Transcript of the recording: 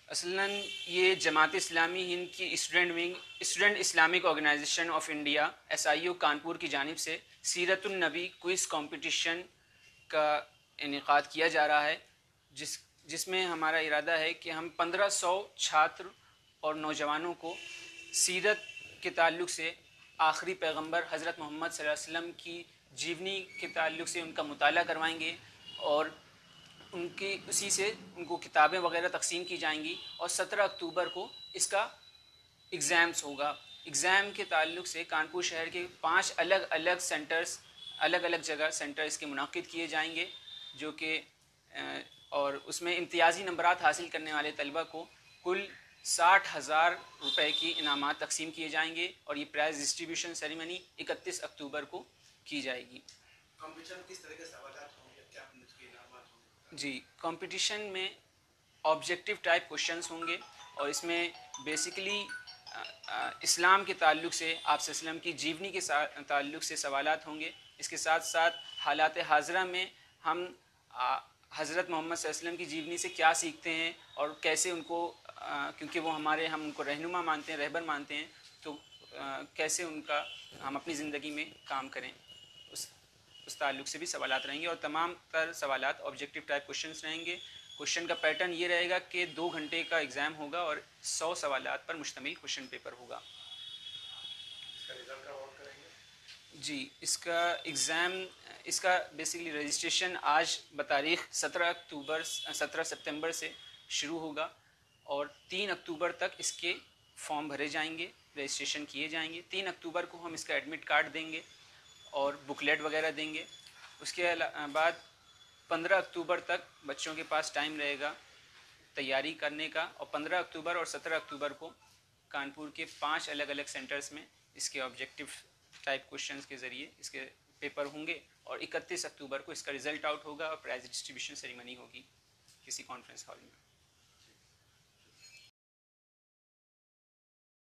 असलन ये जमात इस्लामी हिंद की Student Islamic Organisation of India SIO Kanpur की जानिब से सीरतुन नबी क्विज़ कंपटीशन का इनेकाद किया जा रहा है, जिसमें हमारा इरादा है कि हम 1500 छात्र और नौजवानों को सीरत के ताल्लुक़ से आखिरी पैगंबर हज़रत मोहम्मद सल्लल्लाहु अलैहि वसल्लम की जीवनी के ताल्लुक़ से उनका मुताला करवाएंगे और उनकी उसी से उनको किताबें वगैरह तकसीम की जाएंगी। और 17 अक्टूबर को इसका एग्ज़ाम्स होगा। एग्ज़ाम के ताल्लुक़ से कानपुर शहर के 5 अलग अलग सेंटर्स, अलग अलग जगह सेंटर इसके मुनाकिद किए जाएंगे, जो कि और उसमें इम्तियाज़ी नंबरात हासिल करने वाले तलबा को कुल 60,000 रुपये की इनामात तकसीम किए जाएंगे और ये प्राइज़ डिस्ट्रीब्यूशन सेरेमनी 31 अक्टूबर को की जाएगी। कंपटीशन किस तरह के सवालात होंगे, क्या उसके इनामात होंगे? जी, कंपटीशन में ऑब्जेक्टिव टाइप क्वेश्चंस होंगे और इसमें बेसिकली इस्लाम के ताल्लुक़ से आप वसल्लम की जीवनी के ताल्लुक़ से सवालात होंगे। इसके साथ साथ हालात हाज़रा में हम हज़रत मोहम्मद सल्लल्लाहु अलैहि वसल्लम की जीवनी से क्या सीखते हैं और कैसे उनको क्योंकि वो हम उनको रहनुमा मानते हैं, रहबर मानते हैं, तो कैसे उनका हम अपनी ज़िंदगी में काम करें, उस ताल्लुक़ से भी सवालात रहेंगे। और तमाम तर सवालात ऑब्जेक्टिव टाइप क्वेश्चंस रहेंगे। क्वेश्चन का पैटर्न ये रहेगा कि 2 घंटे का एग्ज़ाम होगा और 100 सवालात पर मुश्तमिल क्वेश्चन पेपर होगा। इसका रिजल्ट कब आउट करेंगे? जी, इसका बेसिकली रजिस्ट्रेशन आज बतारीख़ 17 सितंबर से शुरू होगा और 3 अक्टूबर तक इसके फॉर्म भरे जाएंगे, रजिस्ट्रेशन किए जाएंगे। 3 अक्टूबर को हम इसका एडमिट कार्ड देंगे और बुकलेट वगैरह देंगे। उसके बाद 15 अक्टूबर तक बच्चों के पास टाइम रहेगा तैयारी करने का और 15 अक्टूबर और 17 अक्टूबर को कानपुर के 5 अलग अलग सेंटर्स में इसके ऑब्जेक्टिव टाइप क्वेश्चंस के ज़रिए इसके पेपर होंगे और 31 अक्टूबर को इसका रिज़ल्ट आउट होगा और प्राइज़ डिस्ट्रीब्यूशन सेरेमनी होगी किसी कॉन्फ्रेंस हॉल में।